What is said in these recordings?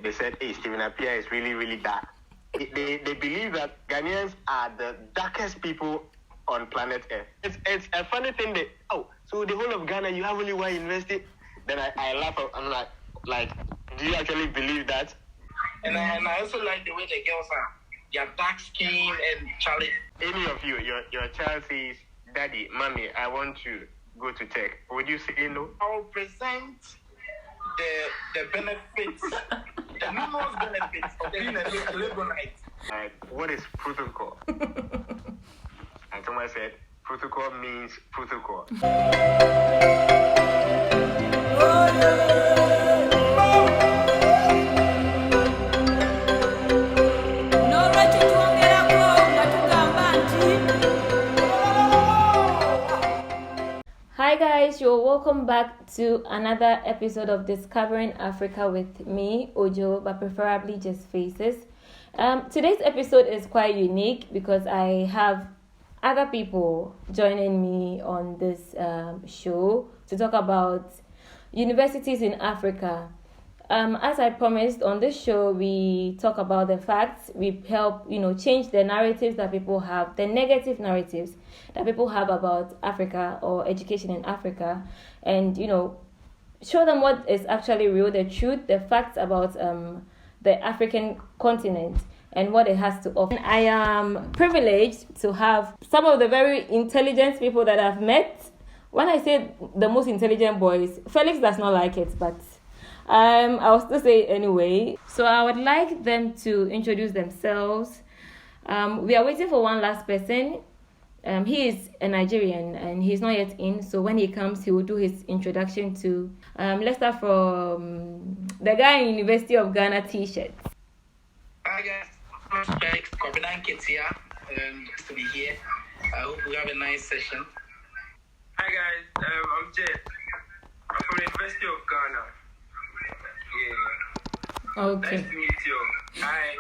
they said, hey, Stephen Appiah is really, really dark. They believe that Ghanaians are the darkest people on planet Earth. It's a funny thing that, so the whole of Ghana, you have only one university? Then I laugh. I'm like, do you actually believe that? And I also like the way the girls are. They are dark skin and Charlie. Any of you, your child says, Daddy, Mommy, I want to go to tech. Would you say no? I will present the benefits, the numerous benefits of being a Lebanite. Like, what is protocol? And someone said, protocol means protocol. Hi guys, you're welcome back to another episode of Discovering Africa with me, Ojo, but preferably just faces. Today's episode is quite unique because I have other people joining me on this show to talk about universities in Africa. As I promised on this show, we talk about the facts. We help, change the narratives that people have, the negative narratives that people have about Africa or education in Africa, and show them what is actually real, the truth, the facts about the African continent and what it has to offer. I am privileged to have some of the very intelligent people that I've met. When I say the most intelligent boys, Felix does not like it, but I'll still say it anyway. So I would like them to introduce themselves. We are waiting for one last person. He is a Nigerian and he's not yet in. So when he comes, he will do his introduction to. Let's start from the guy in University of Ghana t-shirt. Hi guys, I'm Felix. Nice to be here. I hope we have a nice session. Hi guys, I'm Jed. I'm from the University of Ghana. Yeah. Okay. Nice to meet you. Hi.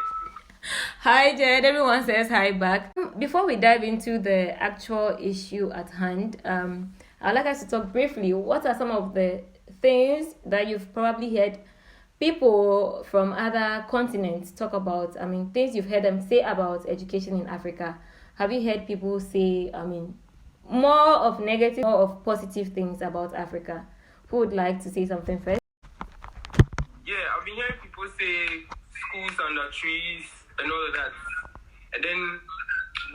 Hi Jed, everyone says hi back. Before we dive into the actual issue at hand, I'd like us to talk briefly. What are some of the things that you've probably heard people from other continents talk about? Things you've heard them say about education in Africa. Have you heard people say, more of negative, more of positive things about Africa? Who would like to say something first? Yeah, I've been hearing people say schools under trees and all of that. And then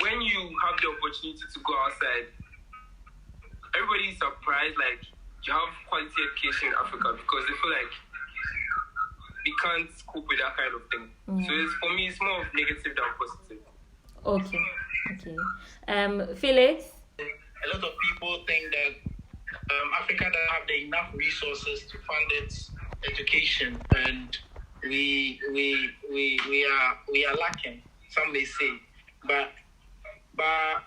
when you have the opportunity to go outside, everybody is surprised, like, you have quality education in Africa because they feel like we can't cope with that kind of thing. So for me, it's more of negative than positive. Okay. Felix? A lot of people think that Africa doesn't have enough resources to fund its education, and we are lacking. Some may say, but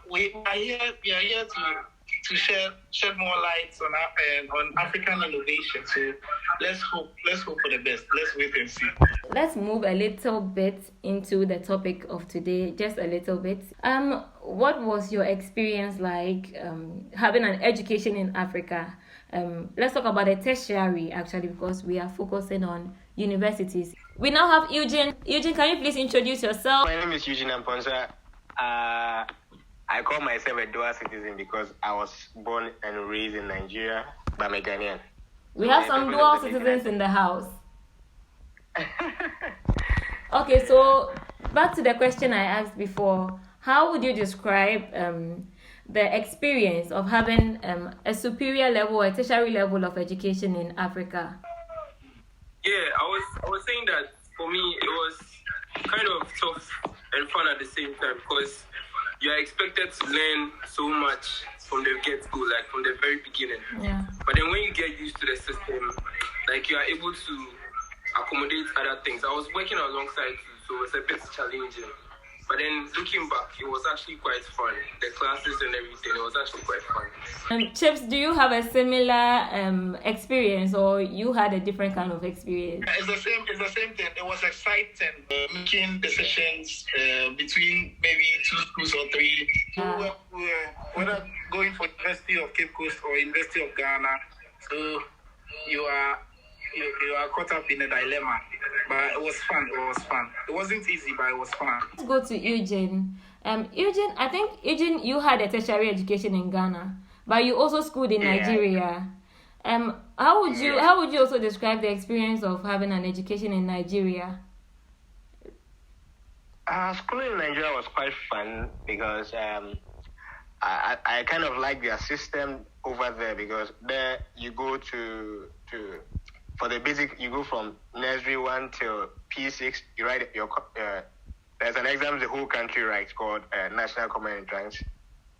we are here to shed more lights on African innovation. So let's hope for the best. Let's wait and see. Let's move a little bit into the topic of today, just a little bit. What was your experience like having an education in Africa? Let's talk about the tertiary actually, because we are focusing on universities. We now have Eugene. Eugene, can you please introduce yourself? My name is Eugene Amponsa. I call myself a dual citizen because I was born and raised in Nigeria, but I'm a Ghanaian. We have some dual citizens in the house. Okay, so back to the question I asked before. How would you describe the experience of having a superior level, a tertiary level of education in Africa? Yeah, I was saying that for me it was kind of tough and fun at the same time because you are expected to learn so much from the get-go, like from the very beginning. Yeah. But then when you get used to the system, like you are able to accommodate other things. I was working alongside you, so it's a bit challenging. But then looking back, it was actually quite fun. The classes and everything, it was actually quite fun. Chips, do you have a similar experience, or you had a different kind of experience? It's the same thing. It was exciting making decisions between maybe two schools or three. So whether going for University of Cape Coast or University of Ghana, so you are you are caught up in a dilemma. But it was fun. It wasn't easy, but it was fun. Let's go to Eugene. Eugene, I think Eugene, you had a tertiary education in Ghana, but you also schooled in Nigeria. How would you also describe the experience of having an education in Nigeria? Schooling in Nigeria was quite fun because I kind of like their system over there, because there you go to for the basic, you go from nursery 1 till P6. You write your there's an exam the whole country writes called National Common Entrance.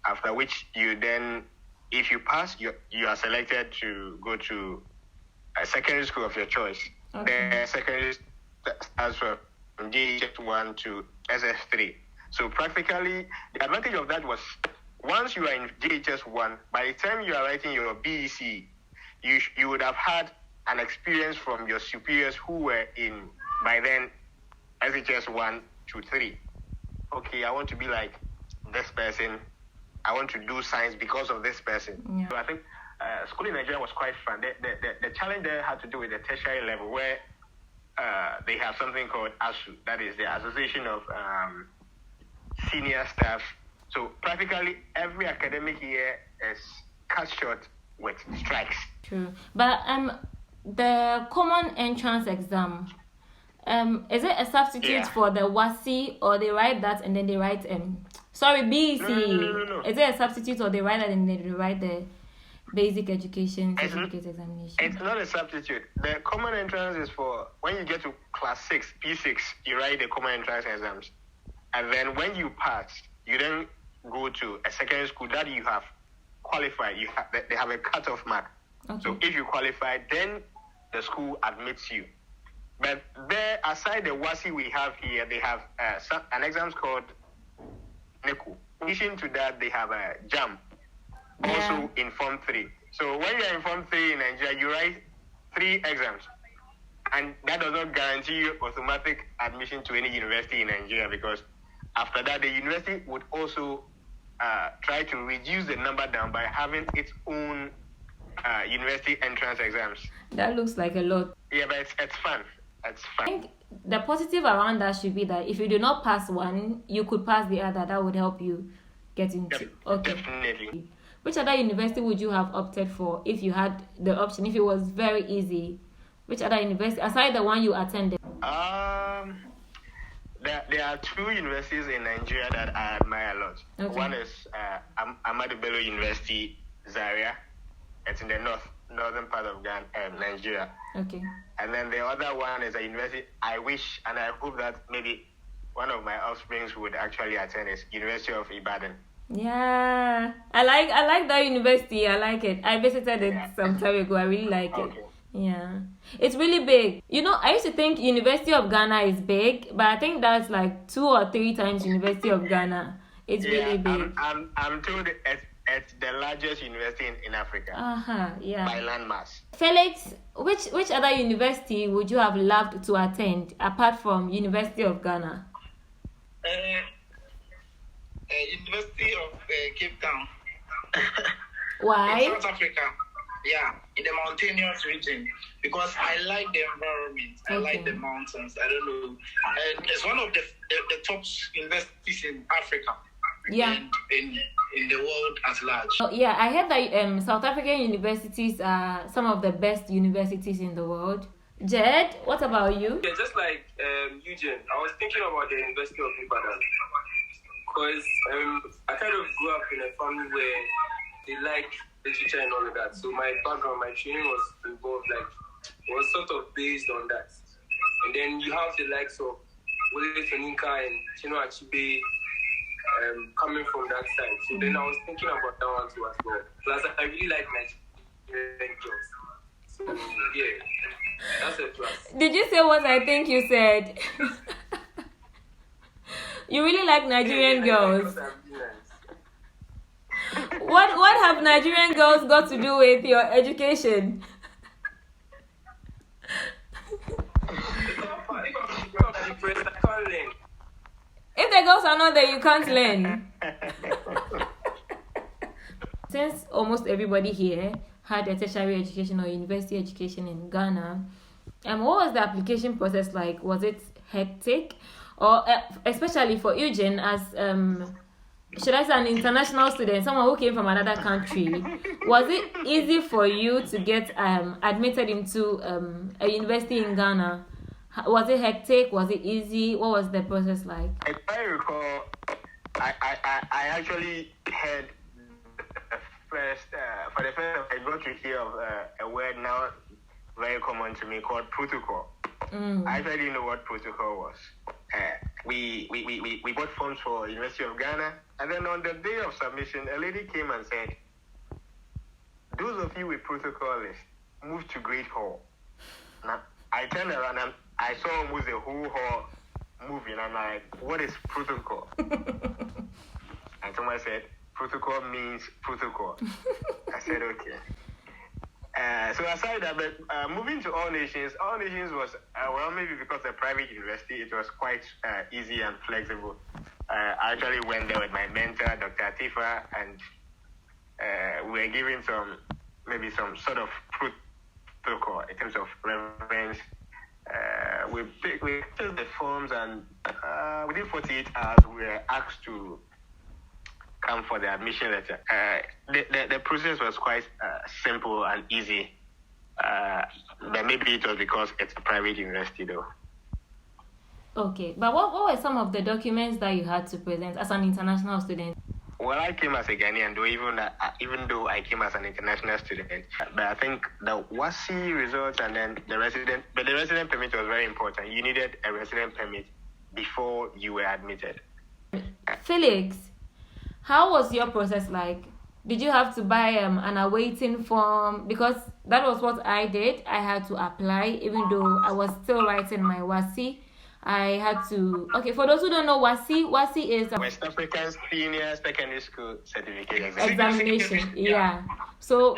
After which you then, if you pass, you are selected to go to a secondary school of your choice. Okay. The secondary starts from JHS1 to SF3. So practically, the advantage of that was once you are in JHS1, by the time you are writing your BEC, you would have had an experience from your superiors who were in, by then, SHS1 to 3. Okay, I want to be like this person. I want to do science because of this person. Yeah. So I think school in Nigeria was quite fun. The challenge there had to do with the tertiary level, where they have something called ASU, that is the Association of Senior Staff. So practically every academic year is cut short with strikes. True. But the common entrance exam, is it a substitute for the WASI, or they write that and then they write BEC? No. Is it a substitute, or they write that and then they write the basic education certificate examination? It's not a substitute. The common entrance is for when you get to class 6, P6, you write the common entrance exams. And then when you pass, you then go to a secondary school that you have qualified. They have a cutoff mark. Okay. So if you qualify, then the school admits you. But there, aside the WASI we have here, they have an exam called NECO. In addition to that, they have a JAM, also in Form 3. So when you're in Form 3 in Nigeria, you write 3 exams. And that does not guarantee you automatic admission to any university in Nigeria, because after that, the university would also try to reduce the number down by having its own university entrance exams. That looks like a lot. Yeah, but it's fun. It's fun. I think the positive around that should be that if you do not pass one, you could pass the other. That would help you get into. Okay. Definitely. Which other university would you have opted for if you had the option, if it was very easy? Which other university, aside the one you attended? There are 2 universities in Nigeria that I admire a lot. Okay. One is Ahmadu Bello University, Zaria. It's in the northern part of Ghana, Nigeria. Okay. And then the other one is a university I wish and I hope that maybe one of my offsprings would actually attend, is University of Ibadan. Yeah, I like that university. I like it. I visited it some time ago. I really like it. Yeah, it's really big. You know, I used to think University of Ghana is big, but I think that's like 2 or 3 times University of Ghana. It's really big. I'm told it's the largest university in Africa. Yeah. By landmass. Felix, which other university would you have loved to attend apart from University of Ghana? University of Cape Town. Why? In South Africa. Yeah, in the mountainous region, because I like the environment. I like the mountains. I don't know. And it's one of the top universities in Africa. Yeah. And in the world at large. Oh, yeah, I heard that South African universities are some of the best universities in the world. Jed, what about you? Yeah, just like Eugene, I was thinking about the University of Ibadan, because I kind of grew up in a family where they like literature and all of that. So my background, my training was involved, was sort of based on that. And then you have the likes of Wole Soyinka and Chinua Achebe coming from that side. So then I was thinking about that one too as well. Plus, I really like Nigerian girls. So yeah, that's a plus. Did you say what I think you said? You really like Nigerian girls. What have Nigerian girls got to do with your education? If the girls are not there, you can't learn. Since almost everybody here had a tertiary education or university education in Ghana, And what was the application process like? Was it hectic? Or especially for Eugene as should I say an international student, someone who came from another country, was it easy for you to get admitted into a university in Ghana? Was it hectic? Was it easy? What was the process like? If I recall, I actually heard for the first time, I got to hear of a word now very common to me called protocol. I actually didn't know what protocol was. We bought forms for University of Ghana, and then on the day of submission, a lady came and said, "Those of you with protocol list, move to Great Hall." Now, I turned around and I saw almost the whole hall moving. I'm like, "What is protocol?" And someone said, "Protocol means protocol." I said, "Okay." So aside that, but moving to All Nations was, well, maybe because a private university, it was quite easy and flexible. I actually went there with my mentor, Dr. Atifa, and we were given some sort of protocol in terms of reverence. We filled the forms, and within 48 hours, we were asked to come for the admission letter. The process was quite simple and easy, but maybe it was because it's a private university though. Okay, but what were some of the documents that you had to present as an international student? Well, I came as a Ghanaian, though, even though I came as an international student. But I think the WASI results and then the resident permit was very important. You needed a resident permit before you were admitted. Felix, how was your process like? Did you have to buy an awaiting form? Because that was what I did. I had to apply, even though I was still writing my WASI. I had to. Okay, for those who don't know, WASI is a West African Senior Secondary School Certificate examination. Yeah. So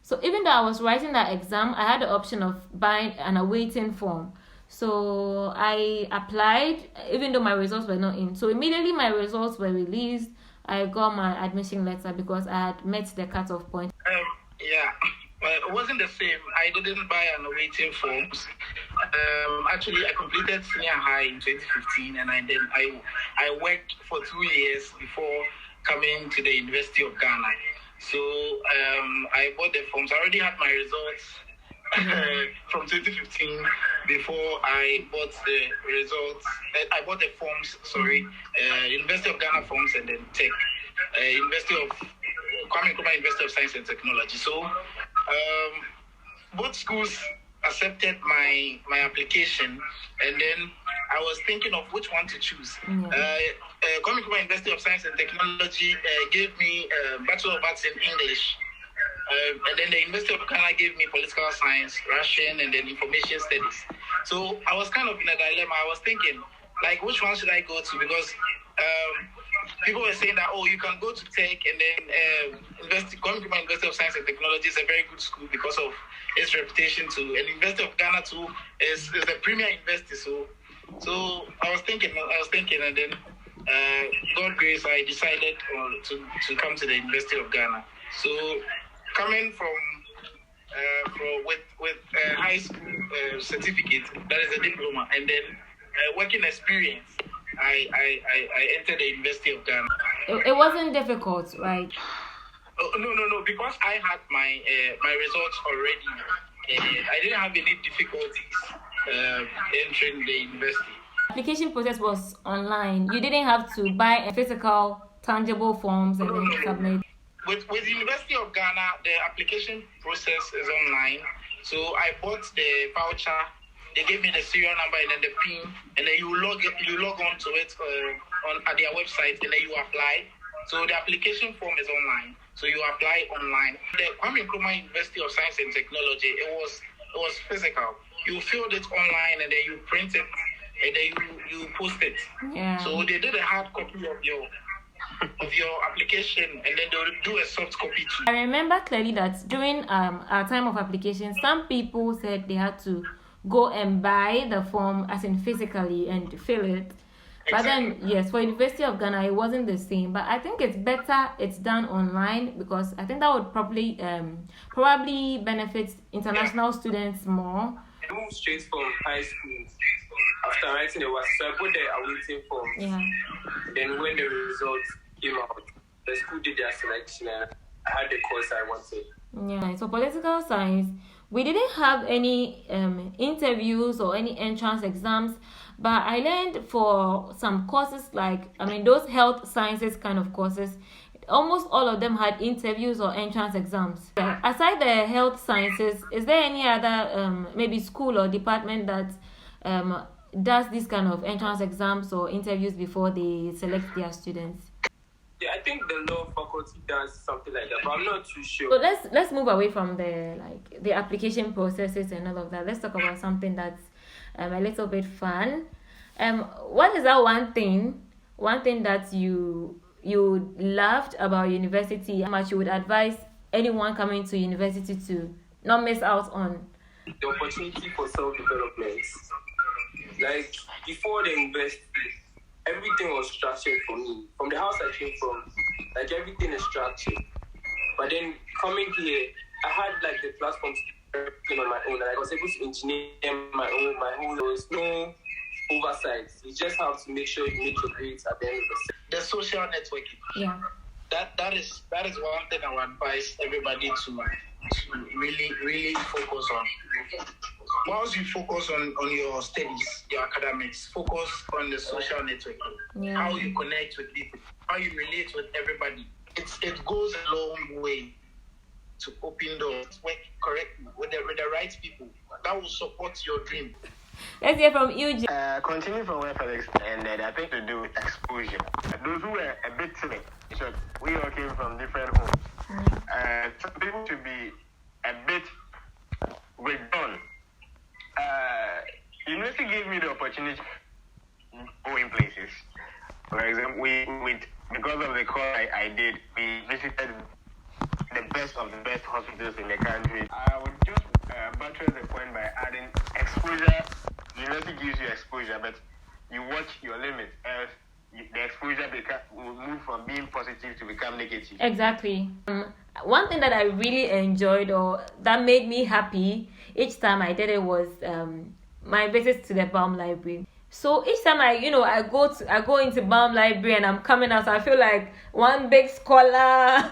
So even though I was writing that exam, I had the option of buying an awaiting form. So I applied, even though my results were not in. So immediately my results were released, I got my admission letter because I had met the cutoff point. Well, it wasn't the same. I didn't buy an awaiting forms. Actually, I completed senior high in 2015, and I worked for 2 years before coming to the University of Ghana. So I bought the forms. I already had my results from 2015 before I bought the results. I bought the forms, University of Ghana forms, and then Kwame Nkrumah University of Science and Technology. So both schools accepted my application, and then I was thinking of which one to choose. Kwame Nkrumah University of Science and Technology gave me Bachelor of Arts in English. And then the University of Ghana gave me political science, Russian, and then information studies. So I was kind of in a dilemma. I was thinking, like, which one should I go to? Because people were saying that, you can go to Tech, and then Kwame Nkrumah University of Science and Technology is a very good school because of its reputation too. And University of Ghana too is a premier university. So I was thinking, and then God grace, I decided to come to the University of Ghana. So coming from with high school certificate, that is a diploma, and then working experience, I entered the University of Ghana. It wasn't difficult, right? No, because I had my results already. I didn't have any difficulties entering the university. Application process was online. You didn't have to buy a physical, tangible forms and then submit. With the University of Ghana, the application process is online. So I bought the voucher. They gave me the serial number and then the PIN, and then you log on to it at their website, and then you apply. So the application form is online. So you apply online. The Kwame Nkrumah University of Science and Technology, it was physical. You filled it online, and then you print it, and then you post it. Yeah. So they did a hard copy of your application, and then they'll do a soft copy too. I remember clearly that during our time of application, some people said they had to go and buy the form as in physically and fill it. But then, yes, for University of Ghana, it wasn't the same. But I think it's better it's done online, because I think that would probably benefit international students more. I moved straight from high school after writing the WASSCE. So I put the awaiting form. Yeah. Then when the results came out, the school did their selection and I had the course I wanted. Yeah. So political science, we didn't have any interviews or any entrance exams, but I learned for some courses those health sciences kind of courses, almost all of them had interviews or entrance exams. Aside the health sciences, is there any other maybe school or department that does this kind of entrance exams or interviews before they select their students? Yeah, I think the law faculty does something like that, but I'm not too sure. So let's move away from the application processes and all of that. Let's talk about something that's a little bit fun. What is that one thing that you loved about university? How much you would advise anyone coming to university to not miss out on? The opportunity for self-development. Like before the university, everything was structured for me. From the house I came from, everything is structured. But then coming here, I had the platform to do everything on my own. And I was able to engineer my own. There was no oversight. You just have to make sure you make your grades at the end of the The social networking. Yeah. That is one thing I would advise everybody to really focus on. Once you focus on your studies, your academics, focus on the social networking. Yeah. How you connect with people, how you relate with everybody. It goes a long way to open doors, work correctly with the right people. That will support your dream. Let's hear from you. Continue from where Felix ended. I think to do with exposure. Those who were a bit timid, so we all came from different homes. Some people to be a bit withdrawn. University gave me the opportunity to go in places. For example, because of the course I did, we visited the best of the best hospitals in the country. I would just buttress the point by adding exposure. University gives you exposure, but you watch your limits. Else, the exposure will move from being positive to become negative. Exactly. One thing that I really enjoyed or that made me happy each time I did it was my visits to the Baum Library. So each time I go into Baum Library and I'm coming out, so I feel like one big scholar.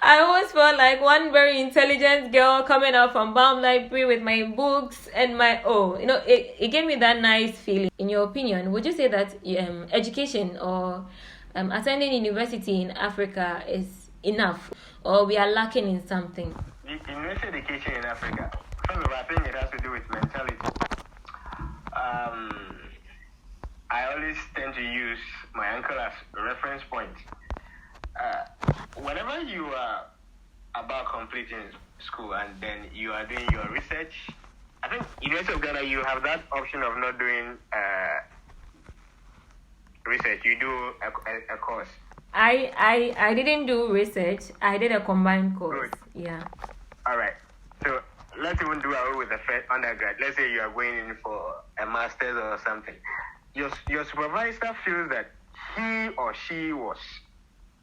I always felt like one very intelligent girl coming out from Baum Library with my books and it gave me that nice feeling. In your opinion, would you say that education or attending university in Africa is enough, or we are lacking in something? The university education in Africa, first of all, I think it has to do with mentality. I always tend to use my uncle as a reference point. Whenever you are about completing school and then you are doing your research, I think University of Ghana, you have that option of not doing research. You do a course. I didn't do research. I did a combined course. Good. Yeah. All right. So let's even do away with the first undergrad. Let's say you are going in for a master's or something. Your supervisor feels that he or she was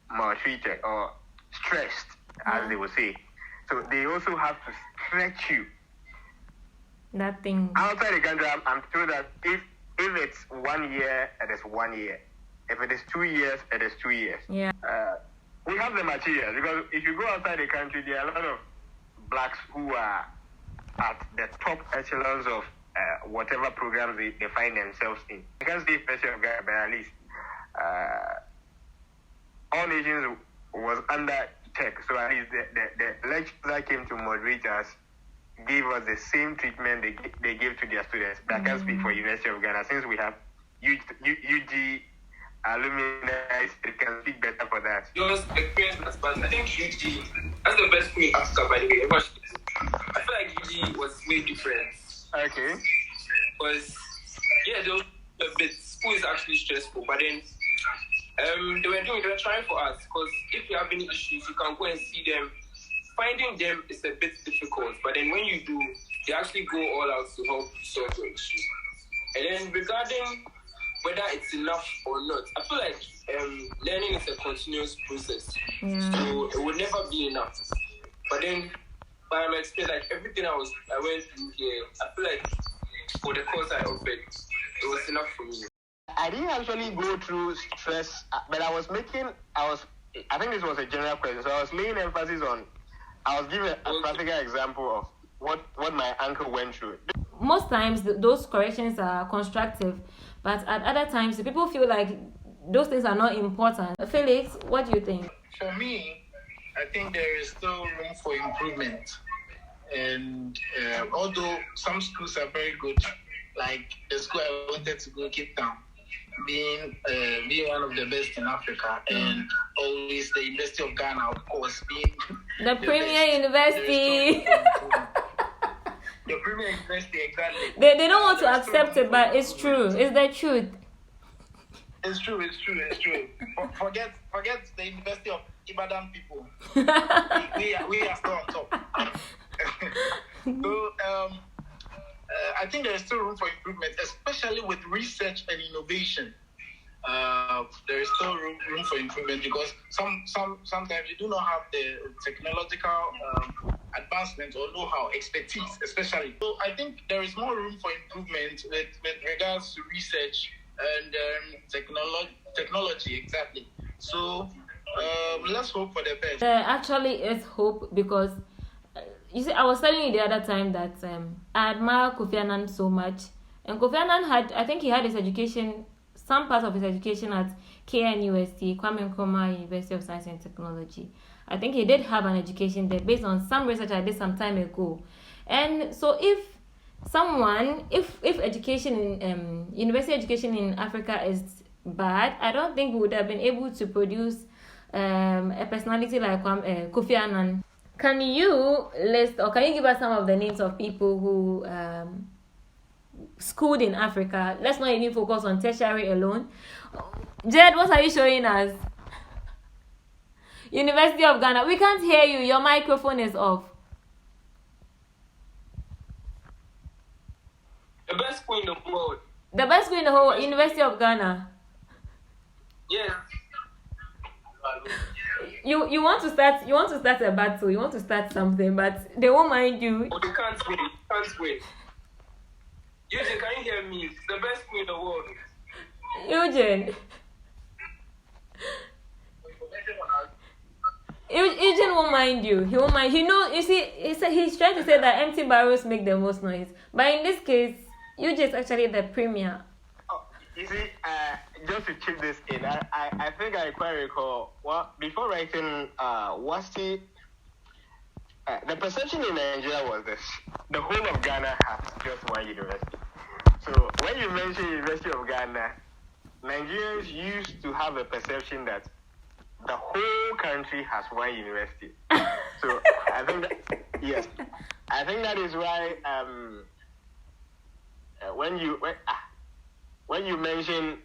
maltreated or stressed, as they would say. So they also have to stretch you. That thing. Outside the country, I'm told that if it's 1 year, it is 1 year. If it is 2 years, it is 2 years. Yeah. We have the material, because if you go outside the country, there are a lot of blacks who are at the top echelons of whatever programs they find themselves in. I can't say especially of Ghana, but at least all nations was under tech, so at least the lecturers that came to moderate us gave us the same treatment they give to their students. But I can't speak for University of Ghana, since we have UG alumni, they can speak better for that. Your experience that's bad. I think UG, that's the best school in Africa, by the way. I feel like UG was way different. Okay. Because, the school is actually stressful, but then they were trying for us, because if you have any issues, you can go and see them. Finding them is a bit difficult, but then when you do, they actually go all out to help solve your issue. And then regarding whether it's enough or not, I feel like learning is a continuous process. Yeah. So it would never be enough. But then, by my experience, like everything I went through here, I feel like for the course I offered, it was enough for me. I didn't actually go through stress, but I think this was a general question, so I was laying emphasis on, I was giving a practical example of what my uncle went through. Most times those corrections are constructive, but at other times people feel like those things are not important. Felix, what do you think? For me, I think there is still room for improvement. And although some schools are very good, like the school I wanted to go, Cape Town, being one of the best in Africa, and always the University of Ghana, of course, being the premier university. The premier university, exactly. They don't want to accept it, but it's true. It's the truth. It's true. Forget the University of Ibadan people. we are still on top. So I think there is still room for improvement, especially with research and innovation. There is still room for improvement because sometimes you do not have the technological advancement or know-how, expertise, especially. So I think there is more room for improvement with regards to research and technology, exactly. So let's hope for the best. There actually is hope because you see, I was telling you the other time that I admire Kofi Annan so much, and Kofi Annan had his education, some part of his education at KNUST, Kwame Nkrumah University of Science and Technology. I think he did have an education there based on some research I did some time ago. And so if education in university education in Africa is bad, I don't think we would have been able to produce a personality like Kofi Annan. Can you list or can you give us some of the names of people who schooled in Africa? Let's not even focus on tertiary alone. Jed, what are you showing us? University of Ghana. We can't hear you. Your microphone is off. The best school in the world. The best school in the whole University of Ghana. Yes. You want to start a battle. You want to start something, but they won't mind you. Oh, they can't win. Eugene, can you hear me? It's the best school in the world. Eugene. Eugene won't mind you. He won't mind. You see, he's trying to say that empty barrels make the most noise. But in this case, Eugene is actually the premier. You see, just to chip this in, I think I quite recall, before writing WASTI, the perception in Nigeria was this: the whole of Ghana has just one university. So when you mention University of Ghana, Nigerians used to have a perception that the whole country has one university. So I think that is why when you mention,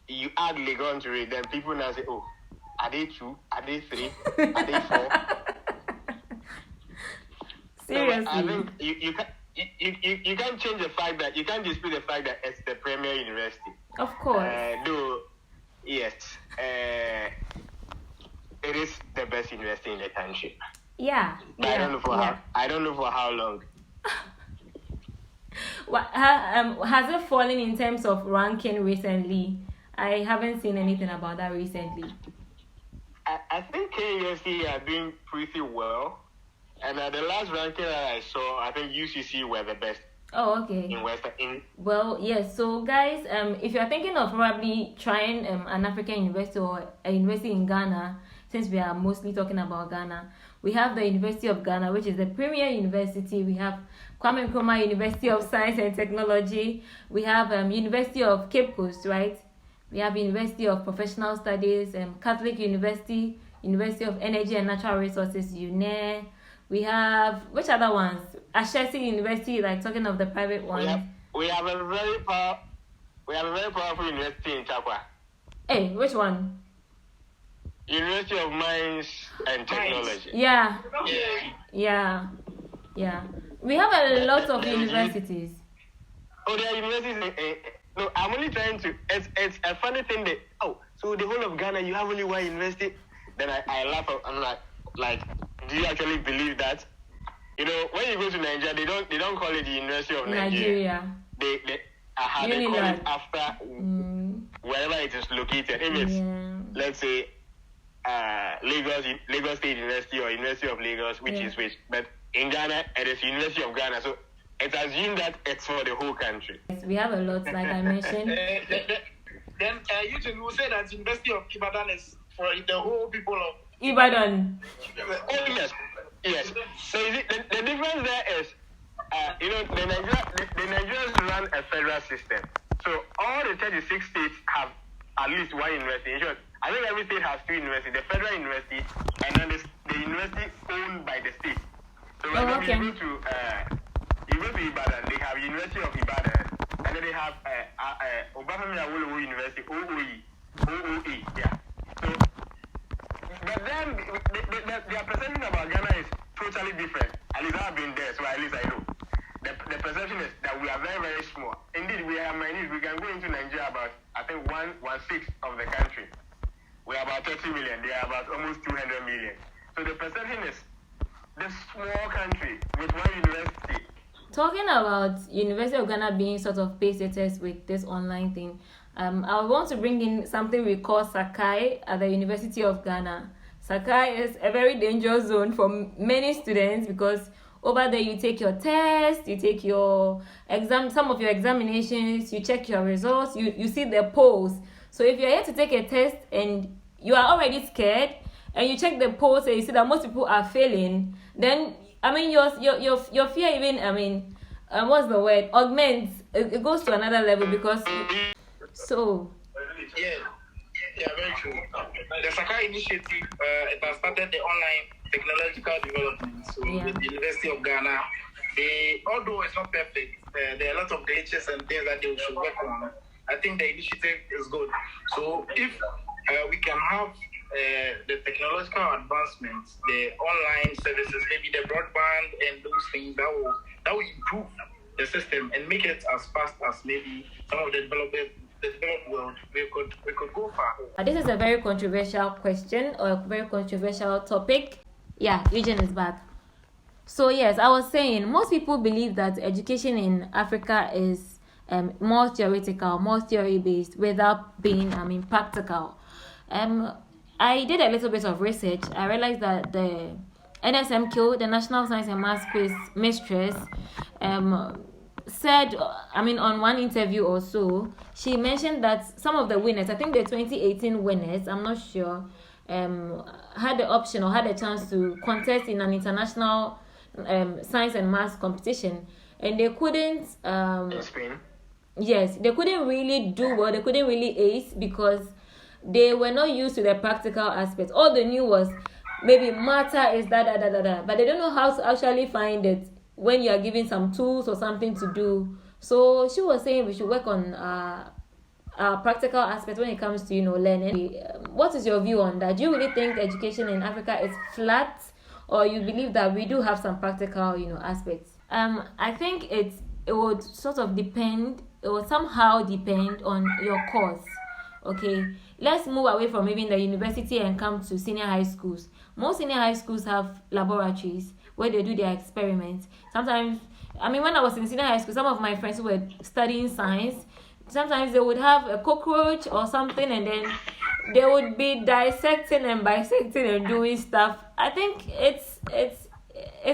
you add Legon to it, then people now say, oh, are they 2? Are they 3? Are they 4? Seriously. So I think you can't change the fact that, you can't dispute the fact that it's the premier university. Of course. Though, yes, it is the best university in the country. Yeah. But I don't know for how long. Has it fallen in terms of ranking recently? I haven't seen anything about that recently. I think KUST are doing pretty well. And the last ranking that I saw, I think UCC were the best. Oh, okay. In Western. Well, yes. So, guys, if you're thinking of probably trying an African university or a university in Ghana, since we are mostly talking about Ghana, we have the University of Ghana, which is the premier university. We have Kwame Nkrumah University of Science and Technology. We have University of Cape Coast, right? We have University of Professional Studies, Catholic University, University of Energy and Natural Resources, UNE. We have, which other ones? Ashesi University, like talking of the private ones. We have a very powerful university in Chakwa. Hey, which one? University of Mines and Technology. Yeah. We have a lot of universities. there are universities. No, I'm only trying to. It's a funny thing that so the whole of Ghana you have only one university. Then I laugh. I'm like, do you actually believe that? You know, when you go to Nigeria, they don't call it the University of Nigeria. They call it after wherever it is located. If it's let's say Lagos State University or University of Lagos, which is which. But in Ghana, it is University of Ghana. So it's assumed that it's for the whole country. Yes, we have a lot, like I mentioned. Then Eugene will say that University of Ibadan is for the whole people of Ibadan. Oh yes. So the difference there is, the Nigerians run a federal system. So all the 36 states have at least one university. In short, I think every state has two universities: the federal university and then the university owned by the state. So when you go to Ibadan, they have University of Ibadan, and then they have Obafemi Awolowo University, OOE, yeah. So, but then their perception about Ghana is totally different. At least I've been there, so at least I know. The perception is that we are very, very small. Indeed, we are minute. We can go into Nigeria about, I think, 1/6 of the country. We are about 30 million. They are about almost 200 million. So the perception is this small country with one university. Talking about University of Ghana being sort of pace setters with this online thing, I want to bring in something we call Sakai at the University of Ghana. Sakai is a very dangerous zone for many students because over there you take your test, you take your exam, some of your examinations, you check your results, you see the polls. So if you're here to take a test and you are already scared and you check the polls and you see that most people are failing, then your fear even what's the word, augments. It goes to another level because Yeah, very true. The Sakai initiative, it has started the online technological development. So with the University of Ghana, although it's not perfect, there are a lot of glitches and things that they should work on. I think the initiative is good. So if we can have the technological advancements, the online services, maybe the broadband and those things, that will improve the system and make it as fast as maybe some of the developed world, we could go far. This is a very controversial question or a very controversial topic. Yeah, Eugene is back. So yes, I was saying most people believe that education in Africa is more theoretical, more theory based, without being practical. I did a little bit of research. I realized that the NSMQ, the National Science and Maths Quiz Mistress, said, on one interview or so, she mentioned that some of the winners, I think the 2018 winners, I'm not sure, had the option or had a chance to contest in an international science and maths competition, and they couldn't. In Spain? Yes, they couldn't really do well. They couldn't really ace because they were not used to the practical aspects. All they knew was maybe matter is da, but they don't know how to actually find it when you are given some tools or something to do. So she was saying we should work on practical aspects when it comes to learning. What is your view on that? Do you really think education in Africa is flat, or you believe that we do have some practical aspects? I think it would sort of depend. It would somehow depend on your course. Okay, let's move away from even the university and come to senior high schools. Most senior high schools have laboratories where they do their experiments. Sometimes, when I was in senior high school, some of my friends who were studying science, sometimes they would have a cockroach or something, and then they would be dissecting and bisecting and doing stuff. I think it's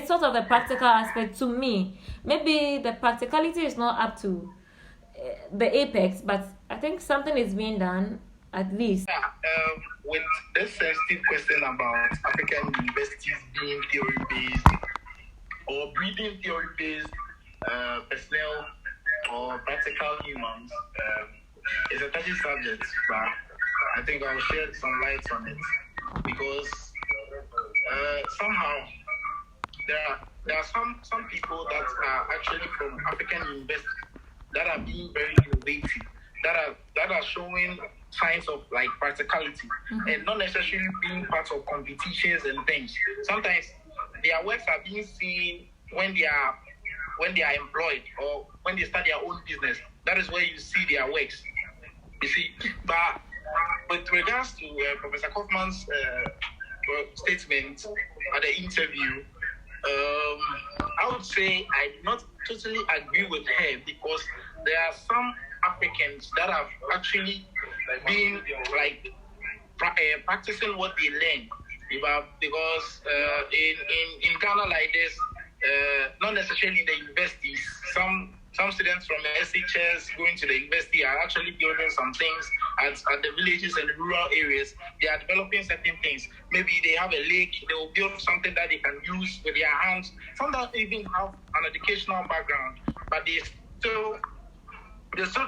sort of a practical aspect to me. Maybe the practicality is not up to the apex, but I think something is being done at least. With this sensitive question about African universities being theory-based or breeding theory-based personnel or practical humans, it's a touchy subject, but I think I'll shed some light on it because somehow there are some people that are actually from African universities that are being very innovative, that are showing signs of like practicality, and not necessarily being part of competitions and things. Sometimes their works are being seen when they are when they are employed or when they start their own business. That is where you see their works. You see, but with regards to Professor Kaufman's statement at the interview, I would say I do not totally agree with her, because there are some Africans that have actually been like practicing what they learn. Because in Ghana like this, not necessarily in the universities, some students from the SHS going to the university are actually building some things at the villages and the rural areas. They are developing certain things. Maybe they have a lake, they will build something that they can use with their hands. Some don't even have an educational background, but they still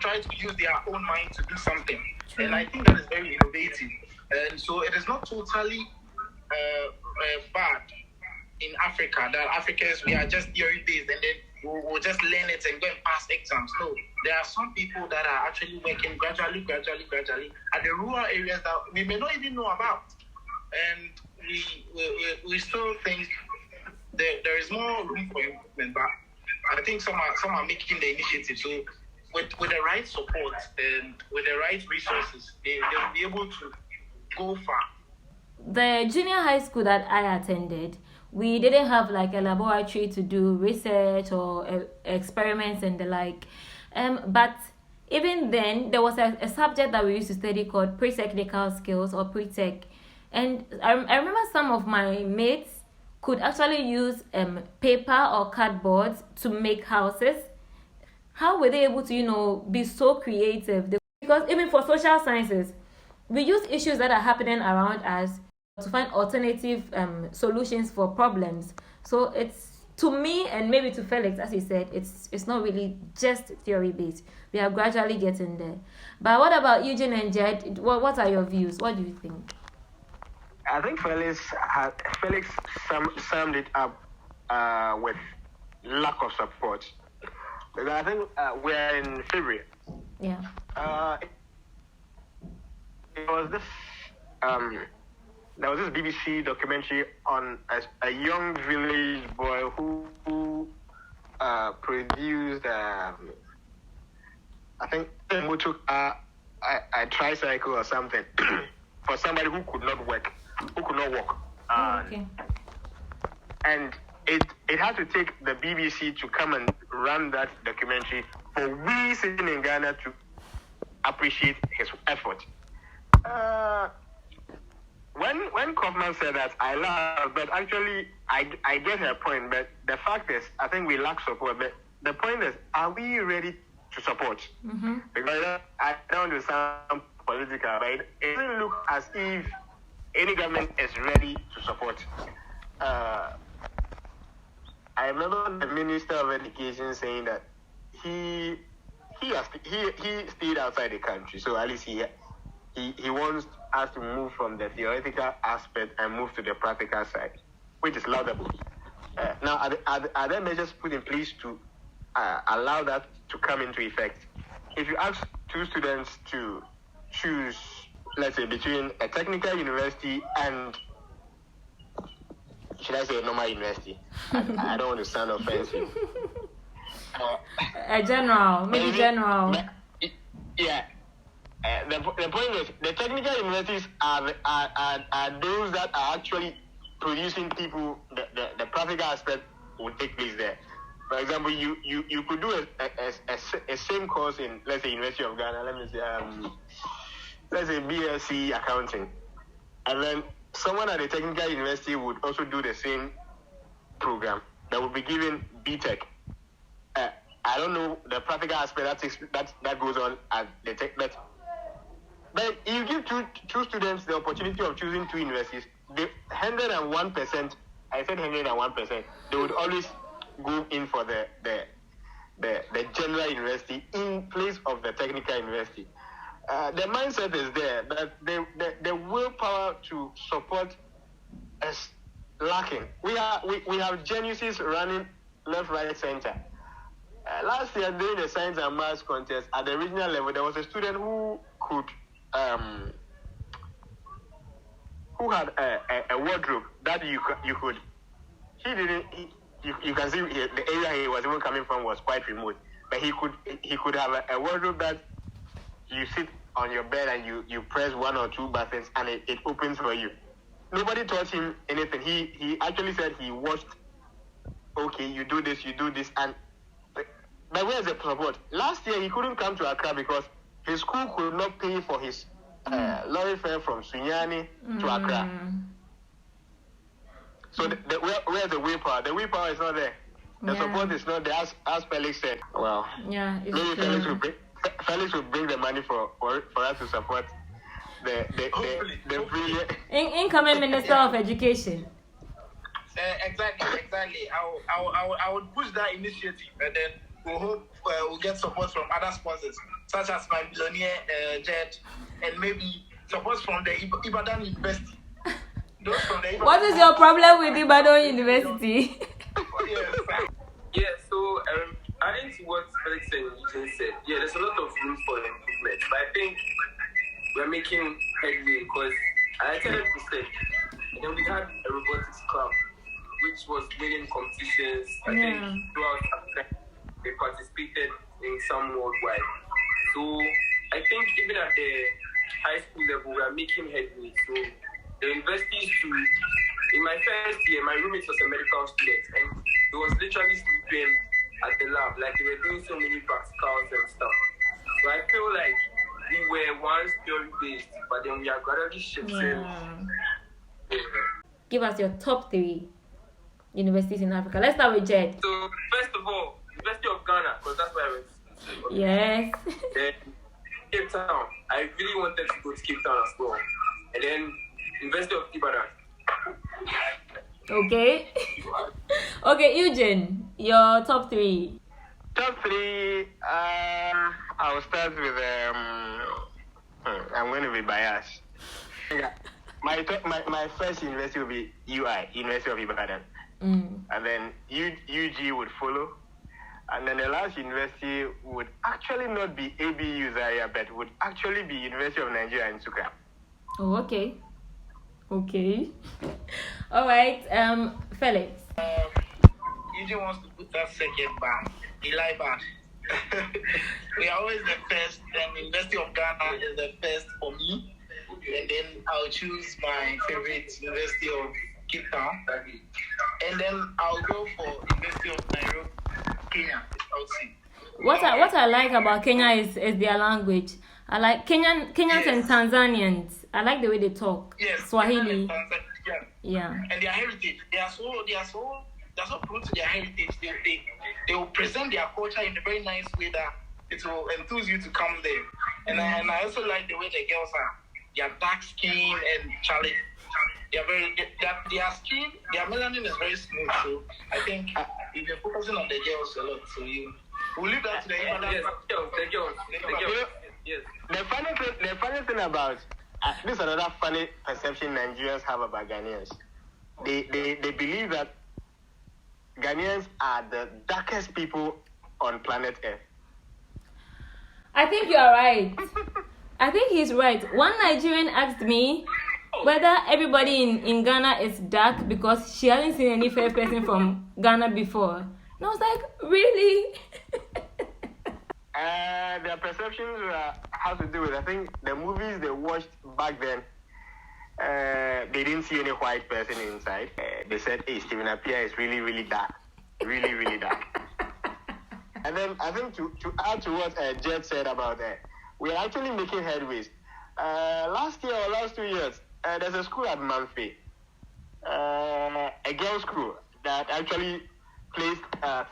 try to use their own mind to do something. And I think that is very innovative. And so it is not totally bad in Africa that Africans, we are just theory based and then we'll just learn it and go and pass exams. No, there are some people that are actually working gradually at the rural areas that we may not even know about. And we still think there is more room for improvement, but I think some are making the initiative. So with the right support and with the right resources, they'll be able to go far. The junior high school that I attended, we didn't have like a laboratory to do research or experiments and the like. But even then, there was a subject that we used to study called pre-technical skills or pre-tech. And I remember some of my mates could actually use paper or cardboard to make houses. How were they able to, be so creative? Because even for social sciences, we use issues that are happening around us to find alternative solutions for problems. So it's, to me and maybe to Felix, as he said, it's not really just theory based. We are gradually getting there. But what about Eugene and Jed? What are your views? What do you think? I think Felix summed it up with lack of support. Because I think we're in February. Yeah. There was this BBC documentary on a young village boy who produced I think a tricycle or something for somebody who could not walk. Okay. And it had to take the BBC to come and run that documentary for we sitting in Ghana to appreciate his effort. When Kaufman said that, I laughed, but actually I get her point. But the fact is, I think we lack support. But the point is, are we ready to support? Mm-hmm. Because I don't want to sound political, but it doesn't look as if any government is ready to support. I remember the Minister of Education saying that he stayed outside the country, so at least he wants us to move from the theoretical aspect and move to the practical side, which is laudable. Now, are there measures put in place to allow that to come into effect? If you ask two students to choose, let's say, between a technical university and, should I say, a normal university? I don't want to sound offensive. Maybe general. Yeah. The point is, the technical universities are those that are actually producing people. The practical aspect will take place there. For example, you could do a same course in, let's say, University of Ghana. Let's say BSc accounting, and then someone at the technical university would also do the same program that would be given BTech. I don't know the practical aspect that goes on at the tech, but you give two students the opportunity of choosing two universities. The 101%, I said 101%, they would always go in for the general university in place of the technical university. The mindset is there, but the willpower to support is lacking. We have geniuses running left, right, center. Last year during the science and maths contest at the regional level, there was a student who had a wardrobe that you could. He you can see the area he was even coming from was quite remote. But he could have a wardrobe that you sit on your bed and you press one or two buttons and it opens for you. Nobody taught him anything. He actually said he watched. Okay, you do this, and but where's the support? Last year he couldn't come to Accra because his school could not pay for his lorry fare from Sunyani to Accra. So where's the willpower? The willpower is not there. The support is not there, as Felix said. Well, yeah, maybe Felix will bring the money for us to support the brilliant incoming Minister of Education. Exactly. I would push that initiative, and then we'll hope we'll get support from other sponsors, such as my billionaire Jet, and maybe support from the Ibadan University. Those from the What is your problem with Ibadan University? Yeah, so adding to what Felix and Eugene said, yeah, there's a lot of room for improvement, but I think we're making headway because I attended the stage, and then we had a robotics club, which was winning competitions. I think throughout Africa, they participated in some worldwide. So I think even at the high school level, we are making headway. So the universities in my first year, my roommate was a medical student, and he was literally sleeping at the lab, like they were doing so many practicals and stuff. So I feel like we were once theory based, but then we are gradually shifting. Give us your top 3 universities in Africa. Let's start with Jed. So first of all, University of Ghana, because that's where I went to school. Yes. Then Cape Town. I really wanted to go to Cape Town as well. And then University of Ibadan. Okay. Okay, Eugene, your top 3. Top 3. I'll start with I'm going to be biased. Yeah. My first university will be UI, University of Ibadan. And then UG would follow. And then the last university would actually not be ABU Zaria, but would actually be University of Nigeria in Nsukka. Oh, okay. All right, Felix. Eugene wants to put that second bar. He lied bad. We are always the first, and University of Ghana is the first for me. And then I'll choose my favorite University of Cape Town. And then I'll go for University of Nairobi, Kenya. I'll see. What I like about Kenya is their language. I like Kenyans and Tanzanians. I like the way they talk. Yes. Swahili. Yeah. And their heritage. They are so true to their heritage. They will present their culture in a very nice way that it will enthuse you to come there. And I also like the way the girls are. They are dark skin and Charlie. They are their skin, their melanin is very smooth. So I think if you're focusing on the girls a lot, so we'll leave that to the girls. Yes. The funny thing about this is another funny perception Nigerians have about Ghanaians. They believe that Ghanaians are the darkest people on planet Earth. I think you are right. I think he's right. One Nigerian asked me whether everybody in Ghana is dark because she hasn't seen any fair person from Ghana before. And I was like, really? Their perceptions have to do with, I think, the movies they watched back then. They didn't see any white person inside. They said, hey, Stephen Appiah is really, really dark. Really, really dark. And then I think to add to what Jed said about that, we're actually making headways. Last year or last 2 years, there's a school at Manfi, a girls' school that actually placed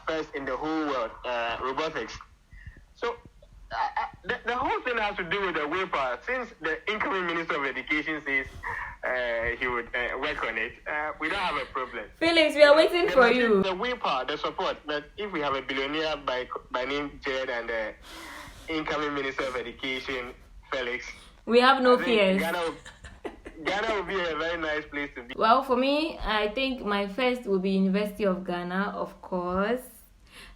first in the whole world, robotics. So the whole thing has to do with the willpower. Since the incoming Minister of Education says he would work on it, we don't have a problem. Felix, we are waiting for you. The willpower, the support. But if we have a billionaire by name Jed and the incoming Minister of Education, Felix, we have no fears. Ghana will be a very nice place to be. Well, for me, I think my first will be University of Ghana, of course.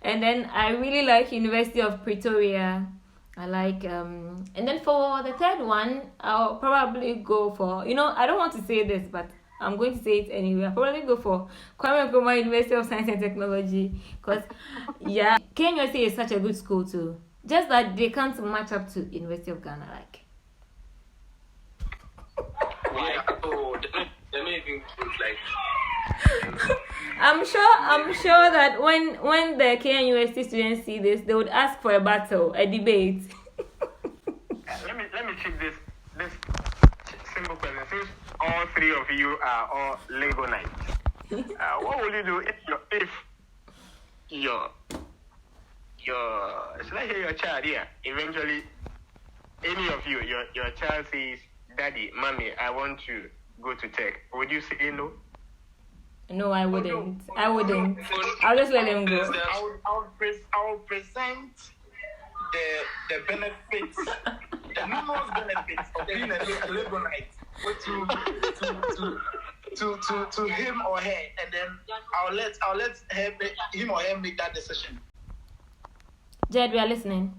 And then I really like University of Pretoria. I like, and then for the third one, I'll probably go for, I don't want to say this, but I'm going to say it anyway. I'll probably go for Kwame Nkrumah University of Science and Technology because, yeah, KNUST is such a good school too. Just that they can't match up to University of Ghana, like. Yeah, so they're not even good, like. I'm sure that when the KNUST students see this, they would ask for a battle, a debate. Let me check this simple question. Since all three of you are all Lego knights, what will you do if your should I hear your child here? Eventually, any of you, your child says, "Daddy, Mommy, I want to go to tech." Would you say no? No, I wouldn't. I'll just let him go. I would present the benefits, the numerous benefits of being a Lego Knight to him or her, and then I'll let him or her make that decision. Jed, we are listening.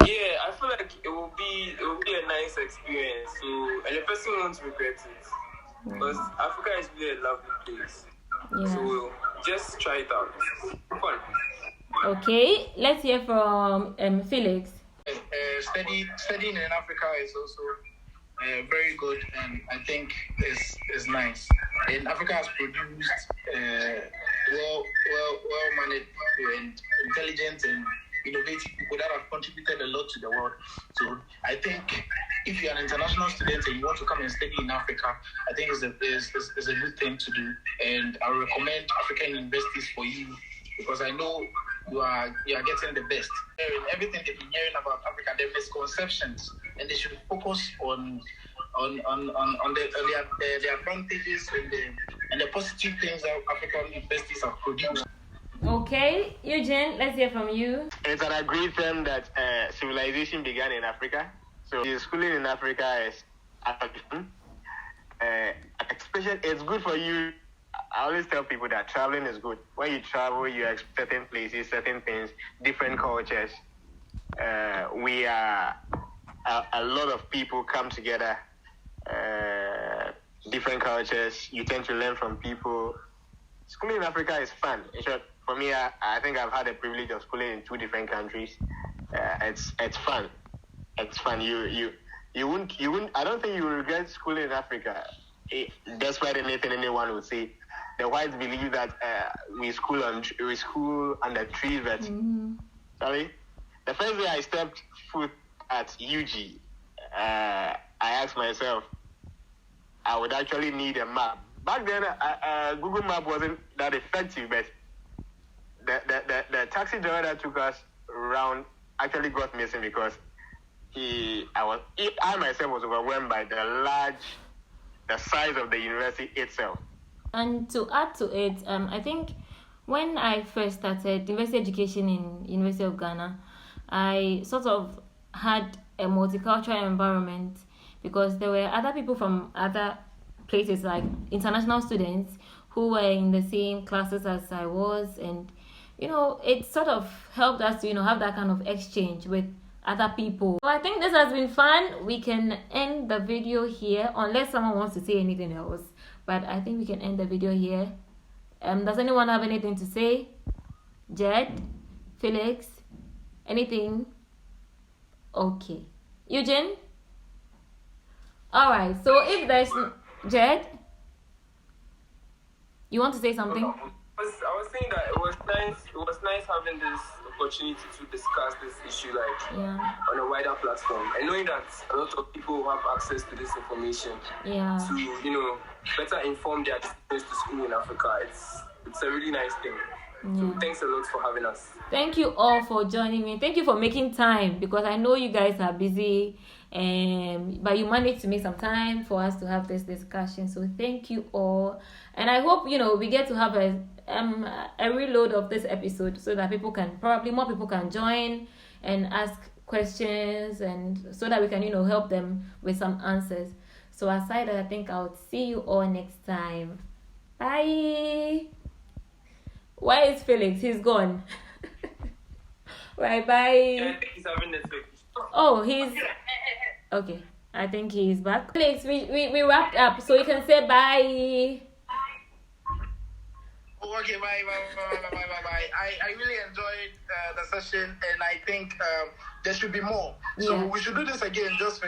Yeah, I feel like it will be a nice experience. So, and the person won't regret it because Africa is really a lovely place. Yeah. So just try it out. Fun. Okay, let's hear from Felix. Studying in Africa is also very good, and I think is nice. And Africa has produced well managed and intelligent and innovative people that have contributed a lot to the world. So I think if you're an international student and you want to come and study in Africa, I think it's a good thing to do. And I recommend African universities for you because I know you are getting the best. Everything they've been hearing about Africa, the misconceptions, and they should focus on the advantages and the positive things that African universities have produced. Okay, Eugene, let's hear from you. It's an agreed term that civilization began in Africa. So the schooling in Africa is especially it's good for you. I always tell people that traveling is good. When you travel, you expect certain places, certain things, different cultures. We are a lot of people come together, different cultures. You tend to learn from people. Schooling in Africa is fun. In short, for me, I think I've had the privilege of schooling in 2 different countries. It's fun. It's fun. You wouldn't. I don't think you will regret schooling in Africa. Despite anything anyone would say, the whites believe that we school under trees. But sorry, the first day I stepped foot at UG, I asked myself, I would actually need a map. Back then, Google Map wasn't that effective, but the taxi driver that took us around actually got missing because I myself was overwhelmed by the size of the university itself. And to add to it, I think when I first started university education in University of Ghana, I sort of had a multicultural environment because there were other people from other places, like international students who were in the same classes as I was, and it sort of helped us to have that kind of exchange with other people. So I think this has been fun. We can end the video here unless someone wants to say anything else, but I think we can end the video here. Does anyone have anything to say? Jed, Felix, anything? Okay, Eugene. All right, so if there's Jed, you want to say something? I was saying that it was nice having this opportunity to discuss this issue on a wider platform, and knowing that a lot of people have access to this information to better inform their decisions to school in Africa. It's a really nice thing. So thanks a lot for having us. Thank you all for joining me. Thank you for making time because I know you guys are busy, but you managed to make some time for us to have this discussion. So thank you all, and I hope we get to have a reload of this episode so that more people can join and ask questions, and so that we can help them with some answers. So aside that, I think I'll see you all next time. Bye. Where is Felix? He's gone. Right, bye. Yeah, I think he's having Netflix. Oh, he's okay. I think he's back. Alex, we wrapped up, so you can say bye. Okay, bye. I really enjoyed the session, and I think there should be more. So we should do this again just for